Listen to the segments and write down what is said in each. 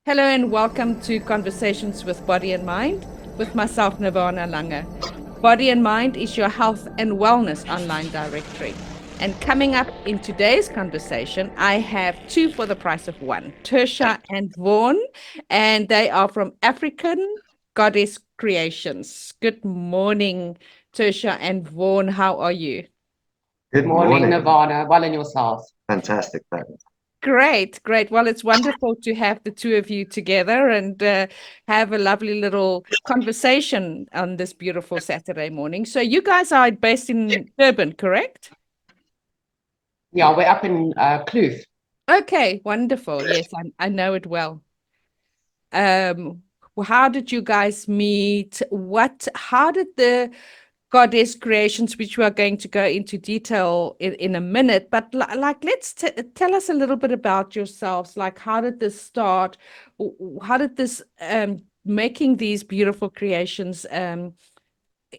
Hello and welcome to Conversations with Body and Mind with myself, Nirvana Lange. Body and Mind is your health and wellness online directory. And coming up in today's conversation, I have two for the price of one, Tersia and Vaughn, and they are from African Goddess Creations. Good morning, Tersia and Vaughn. How are you? Good Morning, morning. Nirvana. Well, and yourself. Fantastic, thanks. Great, great. Well, it's wonderful to have the two of you together and have a lovely little conversation on this beautiful Saturday morning. So you guys are based in Durban, correct? Yeah, we're up in Kloof. Okay, wonderful. Yes, I know it well. How did you guys meet? How did the Goddess creations, which we are going to go into detail in a minute, but like, let's tell us a little bit about yourselves. Like, how did this start? How did this making these beautiful creations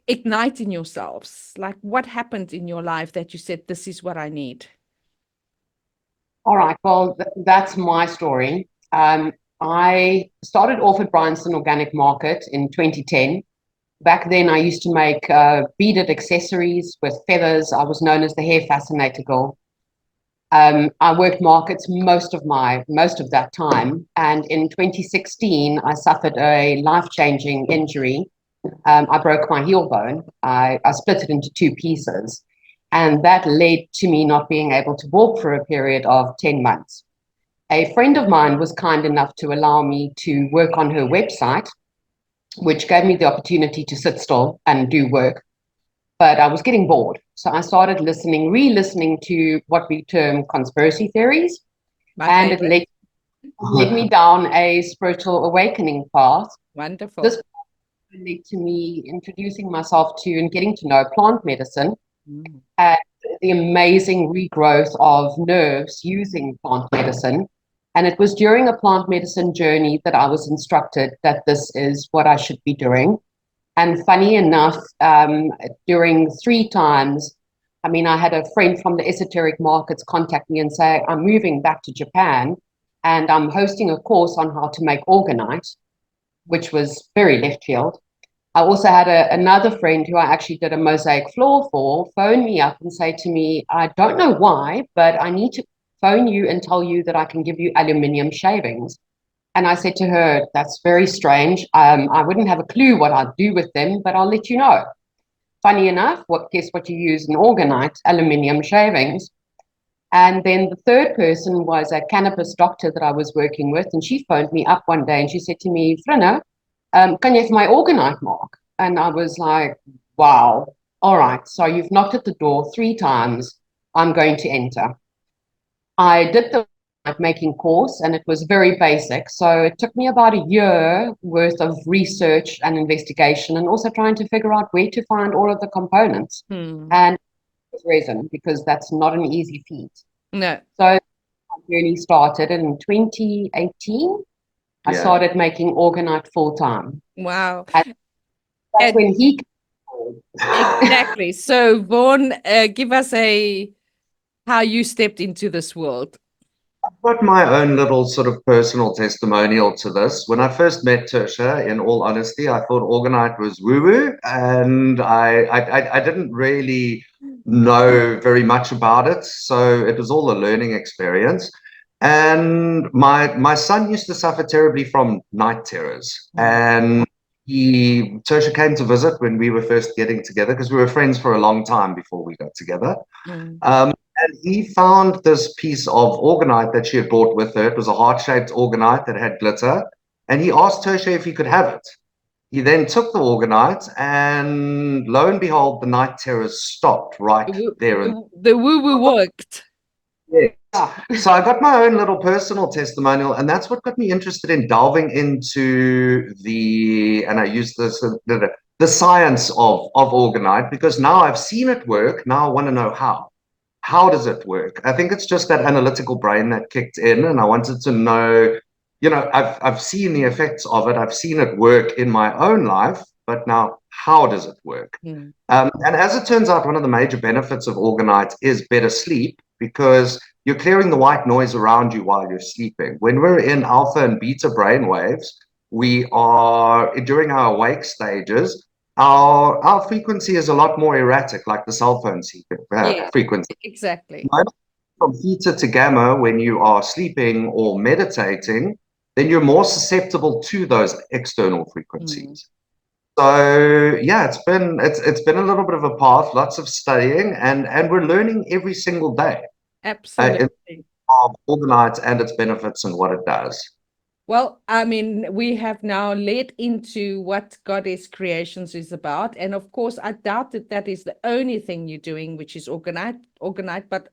ignite in yourselves? Like, what happened in your life that you said, this is what I need? All right, well, that's my story. I started off at Bryanston Organic Market in 2010. Back then, I used to make beaded accessories with feathers. I was known as the hair fascinator girl. I worked markets most of that time, and in 2016, I suffered a life-changing injury. I broke my heel bone. I split it into two pieces, and that led to me not being able to walk for a period of 10 months. A friend of mine was kind enough to allow me to work on her website, which gave me the opportunity to sit still and do work. But I was getting bored. So I started re-listening to what we term conspiracy theories. My And it favorite. led me down a spiritual awakening path. Wonderful. This led to me introducing myself to and getting to know plant medicine and the amazing regrowth of nerves using plant medicine. And it was during a plant medicine journey that I was instructed that this is what I should be doing. And funny enough, during three times, I had a friend from the esoteric markets contact me and say, I'm moving back to Japan and I'm hosting a course on how to make Orgonite, which was very left field. I also had another friend who I actually did a mosaic floor for phone me up and say to me, I don't know why, but I need to phone you and tell you that I can give you aluminium shavings. And I said to her, that's very strange. I wouldn't have a clue what I'd do with them, but I'll let you know. Funny enough, guess what you use in Orgonite? Aluminium shavings. And then the third person was a cannabis doctor that I was working with, and she phoned me up one day and she said to me, Frina, can you have my Orgonite mark? And I was like, wow, all right, so you've knocked at the door three times. I'm going to enter. I did the making course and it was very basic. So it took me about a year worth of research and investigation and also trying to figure out where to find all of the components. And resin, because that's not an easy feat. No. So my journey started in 2018. I started making Orgonite full time. Wow. And that's when he exactly. So Vaughn, give us how you stepped into this world. I've got my own little sort of personal testimonial to this. When I first met Tersia, in all honesty, I thought Orgonite was woo-woo, and I didn't really know very much about it. So it was all a learning experience. And my son used to suffer terribly from night terrors. And Tersia came to visit when we were first getting together because we were friends for a long time before we got together. And he found this piece of Orgonite that she had brought with her. It was a heart-shaped Orgonite that had glitter. And he asked Tersia if he could have it. He then took the Orgonite, and lo and behold, the night terrors stopped right there. The woo-woo worked. Yeah. So I got my own little personal testimonial, and that's what got me interested in delving into and I use this, the science of Orgonite, because now I've seen it work. Now I want to know how. How does it work? I think it's just that analytical brain that kicked in, and I wanted to know, I've seen the effects of it. I've seen it work in my own life, but now how does it work? Mm. And as it turns out, one of the major benefits of Orgonite is better sleep, because you're clearing the white noise around you while you're sleeping. When we're in alpha and beta brain waves, we are, during our awake stages, our frequency is a lot more erratic, like the cell phone Yeah, frequency. exactly. From theta to gamma, when you are sleeping or meditating, then you're more susceptible to those external frequencies. So yeah, it's been a little bit of a path, lots of studying, and we're learning every single day Absolutely. of Orgonite and its benefits and what it does. Well, I mean, we have now led into what Goddess Creations is about. And of course, I doubt that that is the only thing you're doing, which is Orgonite. But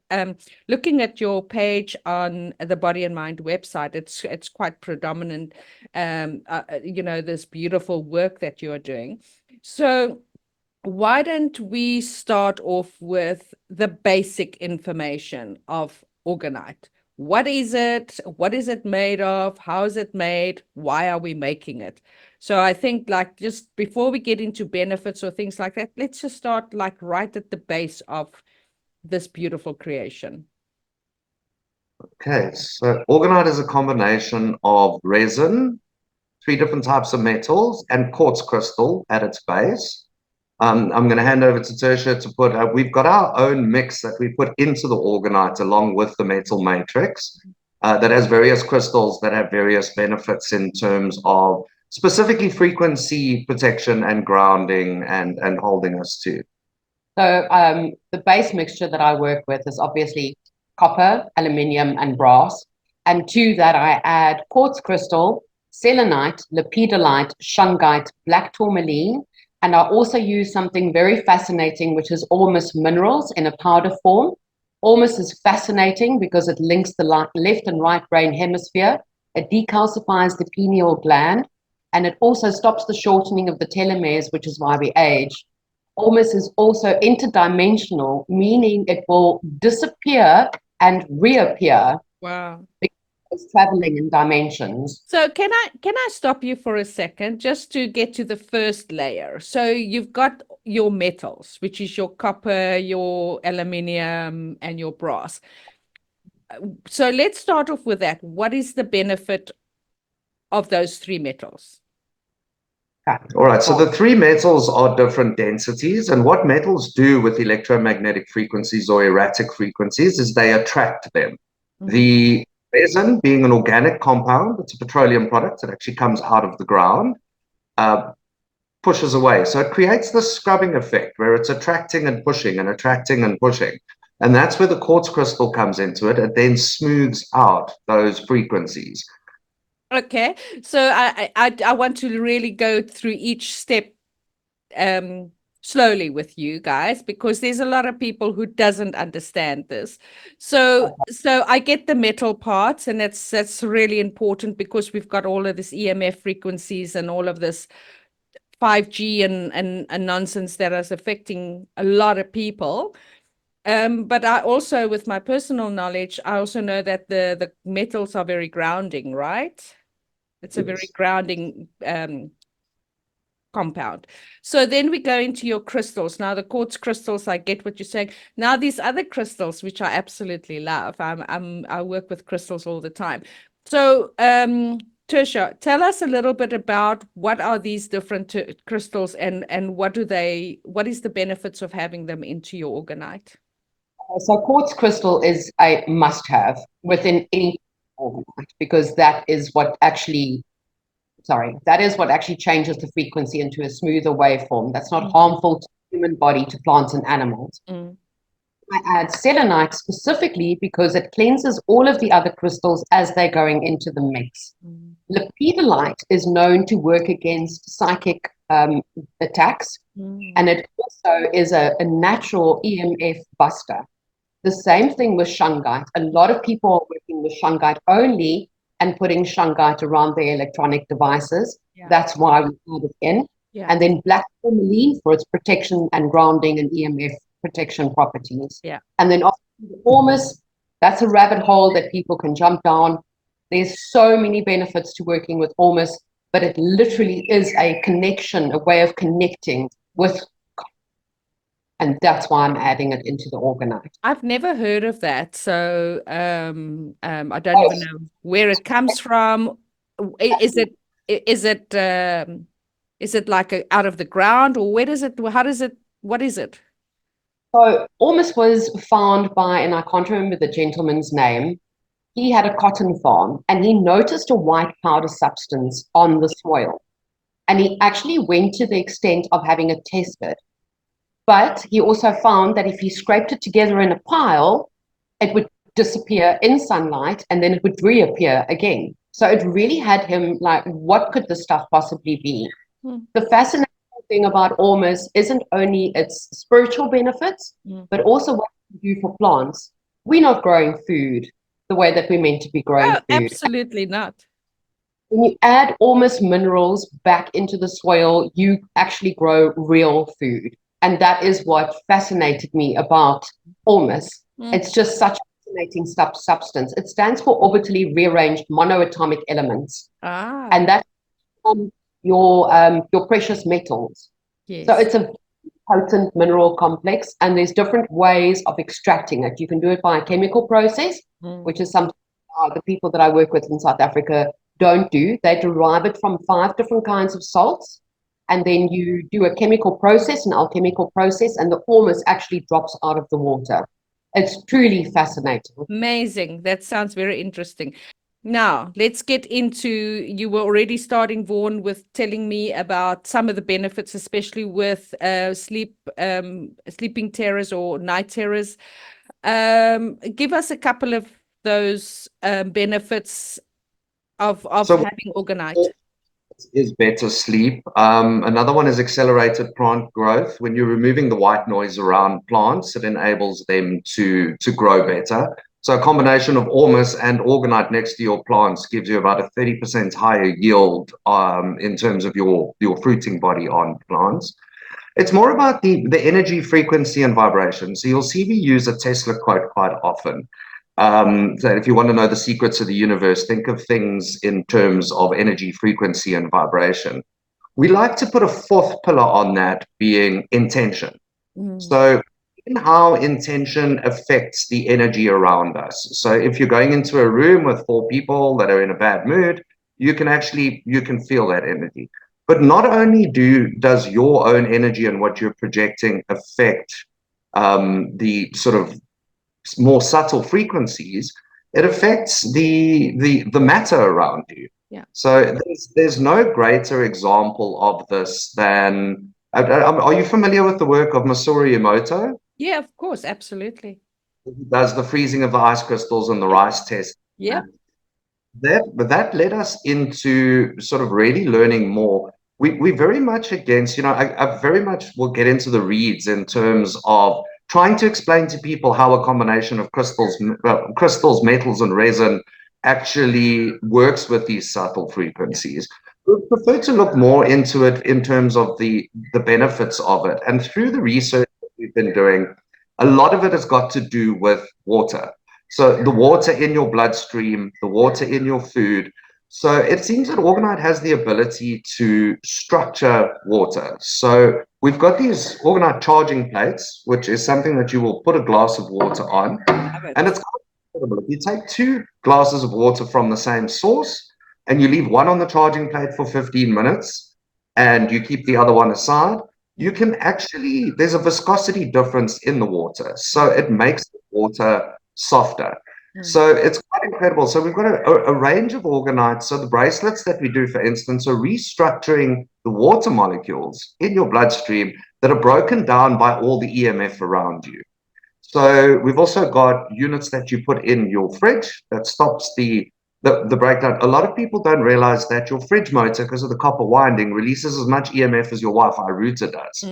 looking at your page on the Body and Mind website, it's quite predominant, this beautiful work that you're doing. So why don't we start off with the basic information of Orgonite? What is it? What is it made of? How is it made? Why are we making it? So I think, like, just before we get into benefits or things like that, let's just start like right at the base of this beautiful creation. Okay, so Orgonite is a combination of resin, 3 different types of metals, and quartz crystal at its base. I'm going to hand over to Tersia to put, we've got our own mix that we put into the Orgonite along with the metal matrix that has various crystals that have various benefits in terms of specifically frequency protection and grounding and holding us to. So the base mixture that I work with is obviously copper, aluminium, and brass. And to that, I add quartz crystal, selenite, lepidolite, shungite, black tourmaline. And I also use something very fascinating, which is Ormus minerals in a powder form. Ormus is fascinating because it links the left and right brain hemisphere. It decalcifies the pineal gland, and it also stops the shortening of the telomeres, which is why we age. Ormus is also interdimensional, meaning it will disappear and reappear. Wow. It's traveling in dimensions. So can I stop you for a second just to get to the first layer? So you've got your metals, which is your copper, your aluminium, and your brass. So let's start off with that. What is the benefit of those 3 metals? All right, so the 3 metals are different densities, and what metals do with electromagnetic frequencies or erratic frequencies is they attract them. The resin, being an organic compound, it's a petroleum product that actually comes out of the ground, pushes away. So it creates this scrubbing effect where it's attracting and pushing and attracting and pushing. And that's where the quartz crystal comes into it. It then smooths out those frequencies. Okay, so I want to really go through each step slowly with you guys, because there's a lot of people who doesn't understand this. So I get the metal parts, and that's really important because we've got all of this EMF frequencies and all of this 5G and nonsense that is affecting a lot of people. But I also, with my personal knowledge, I also know that the metals are very grounding, right? It's a very grounding compound. So then we go into your crystals. Now the quartz crystals, I get what you're saying. Now these other crystals, which I absolutely love, I work with crystals all the time. So Tersia, tell us a little bit about what are these different crystals and what is the benefits of having them into your Orgonite? So quartz crystal is a must-have within any Orgonite, because that is what actually changes the frequency into a smoother waveform that's not harmful to the human body, to plants and animals. I add selenite specifically because it cleanses all of the other crystals as they're going into the mix. Lepidolite is known to work against psychic attacks, and it also is a natural EMF buster. The same thing with shungite. A lot of people are working with shungite only and putting shungite around their electronic devices. That's why we add it in. And then black tourmaline for its protection and grounding and EMF protection properties. And then the Ormus, that's a rabbit hole that people can jump down. There's so many benefits to working with Ormus, but it literally is a connection, a way of connecting with, and that's why I'm adding it into the Orgonite. I've never heard of that, so I don't even know where it comes from. Is it is it is it like out of the ground, or where does it? How does it? What is it? So Ormus was found by, and I can't remember the gentleman's name. He had a cotton farm and he noticed a white powder substance on the soil. And he actually went to the extent of having it tested. But he also found that if he scraped it together in a pile, it would disappear in sunlight and then it would reappear again. So it really had him like, what could this stuff possibly be? The fascinating thing about Ormus isn't only its spiritual benefits, but also what it can do for plants. We're not growing food the way that we're meant to be growing food. Absolutely not. When you add Ormus minerals back into the soil, you actually grow real food. And that is what fascinated me about Ormus. It's just such a fascinating substance. It stands for orbitally rearranged monoatomic elements. And that's your precious metals. Yes. So it's a potent mineral complex, and there's different ways of extracting it. You can do it by a chemical process, which is something the people that I work with in South Africa don't do. They derive it from 5 different kinds of salts, and then you do a chemical process, an alchemical process, and the Ormus actually drops out of the water. It's truly fascinating. Amazing. That sounds very interesting. Now, let's get into, you were already starting, Vaughn, with telling me about some of the benefits, especially with sleeping terrors or night terrors. Give us a couple of those benefits of having Orgonite. Is better sleep. Another one is accelerated plant growth. When you're removing the white noise around plants, it enables them to grow better. So a combination of Ormus and Orgonite next to your plants gives you about a 30% higher yield in terms of your fruiting body on plants. It's more about the energy, frequency, and vibration. So you'll see me use a Tesla quote quite often. So if you want to know the secrets of the universe, think of things in terms of energy, frequency, and vibration. We like to put a 4th pillar on that, being intention. So in how intention affects the energy around us. So if you're going into a room with 4 people that are in a bad mood, you can feel that energy. But not only does your own energy and what you're projecting affect the sort of more subtle frequencies, it affects the matter around you. Yeah. So there's no greater example of this than. Are you familiar with the work of Masaru Emoto? Yeah, of course, absolutely. He does the freezing of the ice crystals and the rice test. Yeah. That led us into sort of really learning more. We very much against, I very much will get into the reads in terms of trying to explain to people how a combination of crystals, metals, and resin actually works with these subtle frequencies. We prefer to look more into it in terms of the benefits of it. And through the research that we've been doing, a lot of it has got to do with water. So the water in your bloodstream, the water in your food. So it seems that Orgonite has the ability to structure water. So we've got these Orgonite charging plates, which is something that you will put a glass of water on. And it's incredible. If you take 2 glasses of water from the same source and you leave one on the charging plate for 15 minutes and you keep the other one aside, you can actually, there's a viscosity difference in the water. So it makes the water softer. So it's quite incredible. So we've got a range of Orgonites. So the bracelets that we do, for instance, are restructuring the water molecules in your bloodstream that are broken down by all the EMF around you. So we've also got units that you put in your fridge that stops the breakdown. A lot of people don't realize that your fridge motor, because of the copper winding, releases as much EMF as your Wi-Fi router does.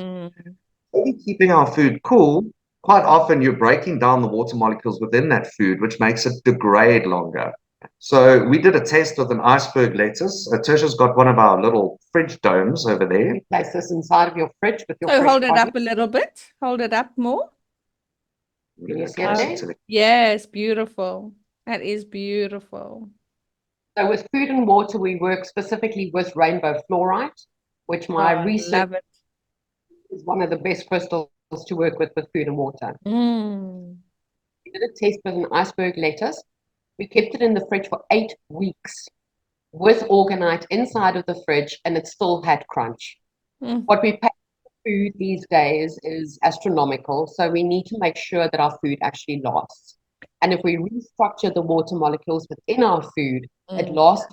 Keeping our food cool, quite often you're breaking down the water molecules within that food, which makes it degrade longer. So we did a test with an iceberg lettuce. Tersia's got one of our little fridge domes over there. Place this inside of your fridge with your So hold it up a little bit. Hold it up more. Can you see it there? Yes, beautiful. That is beautiful. So with food and water, we work specifically with rainbow fluorite, which Oh, my I research love it. is one of the best crystals to work with food and water. Mm. We did a test with an iceberg lettuce. We kept it in the fridge for 8 weeks with Orgonite inside of the fridge, and it still had crunch. Mm. What we pay for food these days is astronomical, so we need to make sure that our food actually lasts. And if we restructure the water molecules within our food, it Mm. lasts.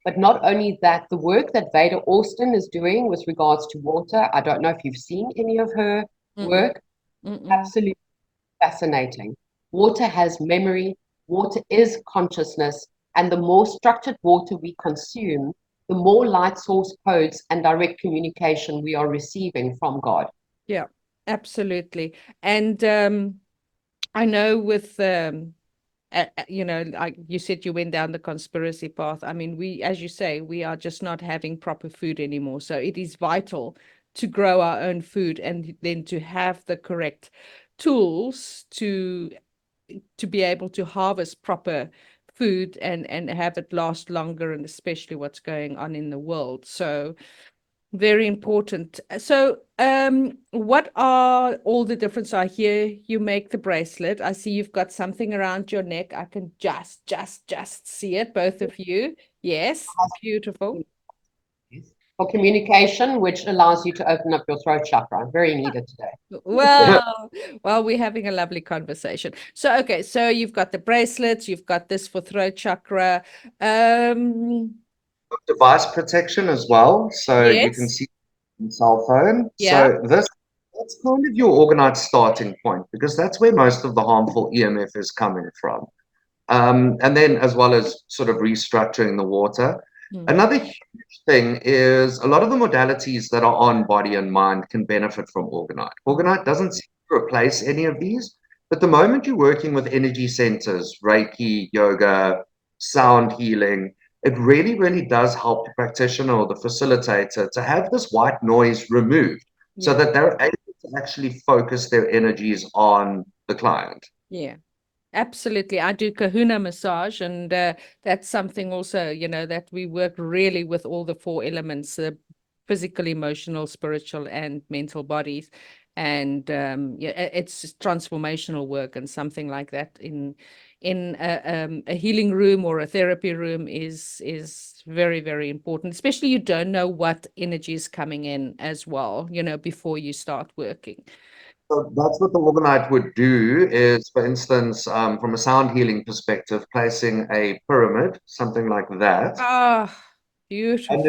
But not only that, the work that Veda Austin is doing with regards to water, I don't know if you've seen any of her Mm-mm. work, Mm-mm. absolutely fascinating. Water has memory, water is consciousness, and the more structured water we consume, the more light source codes and direct communication we are receiving from God. Yeah, absolutely. And I know with like you said, you went down the conspiracy path. I mean, we, as you say, we are just not having proper food anymore. So it is vital to grow our own food and then to have the correct tools to be able to harvest proper food and have it last longer, and especially what's going on in the world. So very important. So, what are all the different? So I hear you make the bracelet. I see you've got something around your neck. I can just see it, both of you. Yes, beautiful. For communication, which allows you to open up your throat chakra. Very needed today. Well, well, we're having a lovely conversation. So, okay, so you've got the bracelets, you've got this for throat chakra. Um, Device protection as well, so you can yes, see the cell phone. yeah. So that's kind of your organized starting point because that's where most of the harmful EMF is coming from. And then as well as sort of restructuring the water. Mm. Another huge thing is a lot of the modalities that are on body and mind can benefit from Orgonite. Orgonite doesn't seem to replace any of these, but the moment you're working with energy centers, Reiki, yoga, sound healing, it really, really does help the practitioner or the facilitator to have this white noise removed so Yeah, that they're able to actually focus their energies on the client. yeah. Absolutely. I do kahuna massage, and that's something also, that we work really with all the four elements, physical, emotional, spiritual, and mental bodies. And yeah, it's transformational work, and something like that in a healing room or a therapy room is very, very important, especially you don't know what energy is coming in as well, before you start working. So that's what the Orgonite would do is, for instance, from a sound healing perspective, placing a pyramid, something like that, Ah, underneath beautiful.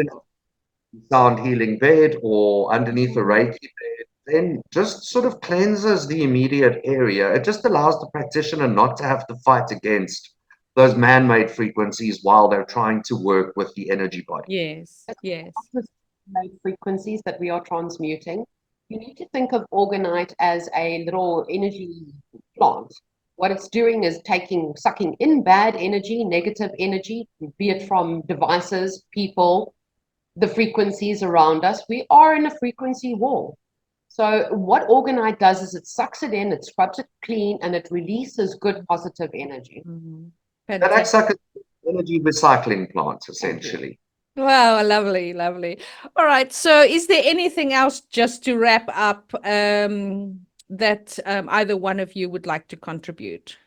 the sound healing bed or underneath a Mm. Reiki bed, then just sort of cleanses the immediate area. It just allows the practitioner not to have to fight against those man-made frequencies while they're trying to work with the energy body. Yes, It's yes. not just low frequencies that we are transmuting. You need to think of Orgonite as a little energy plant. What it's doing is sucking in bad energy, negative energy, be it from devices, people, the frequencies around us. We are in a frequency war. So what Orgonite does is it sucks it in, it scrubs it clean, and it releases good positive energy. Mhm. That acts Fantastic. like an energy recycling plant, Thank you. essentially. Wow, lovely, lovely. All right. So is there anything else just to wrap up that either one of you would like to contribute?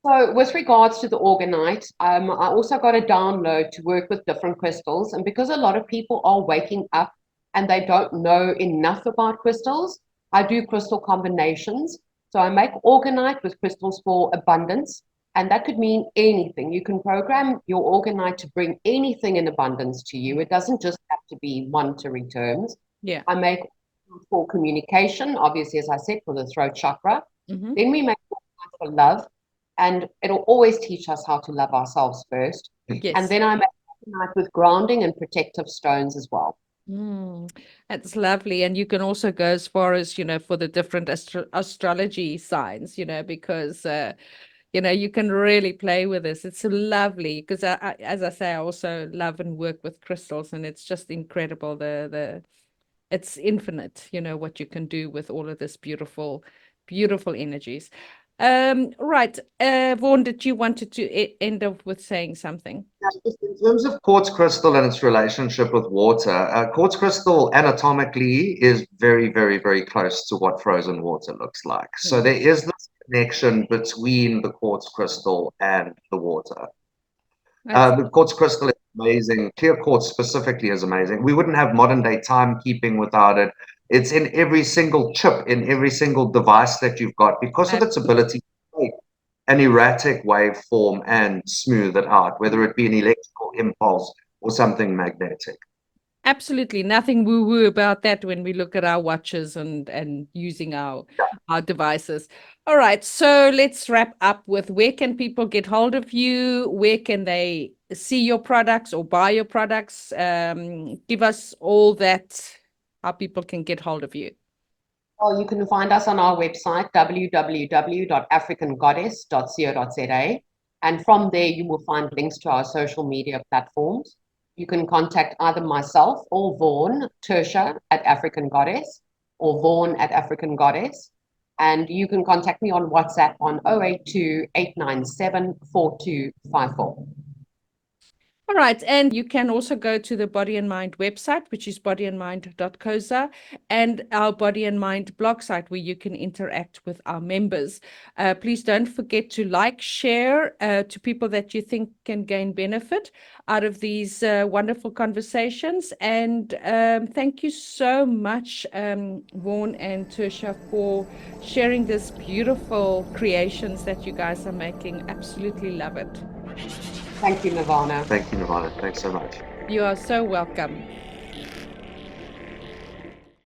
So with regards to the Orgonite, I also got a download to work with different crystals. And because a lot of people are waking up and they don't know enough about crystals, I do crystal combinations. So I make Orgonite with crystals for abundance. And that could mean anything. You can program your Orgonite to bring anything in abundance to you. It doesn't just have to be monetary terms. Yeah. I make for communication, obviously, as I said, for the throat chakra. Mm-hmm. Then we make for love, and it'll always teach us how to love ourselves first. And Yes. then I make night with grounding and protective stones as well. That's lovely. And you can also go as far as, for the different astrology signs, because, you can really play with this. It's so lovely because, as I say, I also love and work with crystals, and it's just incredible. It's infinite, what you can do with all of this beautiful, beautiful energies. Right. Vaughn, did you wanted to end up with saying something? Just in terms of quartz crystal and its relationship with water, quartz crystal anatomically is very, very, very close to what frozen water looks like. So there is this connection between the quartz crystal and the water. The quartz crystal is amazing. Clear quartz specifically is amazing. We wouldn't have modern day timekeeping without it. It's in every single chip, in every single device that you've got, because of its ability to take an erratic waveform and smooth it out, whether it be an electrical impulse or something magnetic. Absolutely nothing woo-woo about that when we look at our watches and using our devices. All right, so let's wrap up with where can people get hold of you? Where can they see your products or buy your products? Give us all that, how people can get hold of you. Well, you can find us on our website, www.africangoddess.co.za. And from there, you will find links to our social media platforms. You can contact either myself or Vaughn, Tersia at African Goddess, or Vaughn at African Goddess. And you can contact me on WhatsApp on 082 897 4254. All right, and you can also go to the Body and Mind website, which is bodyandmind.coza, and our Body and Mind blog site, where you can interact with our members. Please don't forget to like, share to people that you think can gain benefit out of these wonderful conversations. And thank you so much, Vaughn and Tersia, for sharing this beautiful creations that you guys are making. Absolutely love it. Thank you, Nirvana. Thank you, Nirvana. Thanks so much. You are so welcome.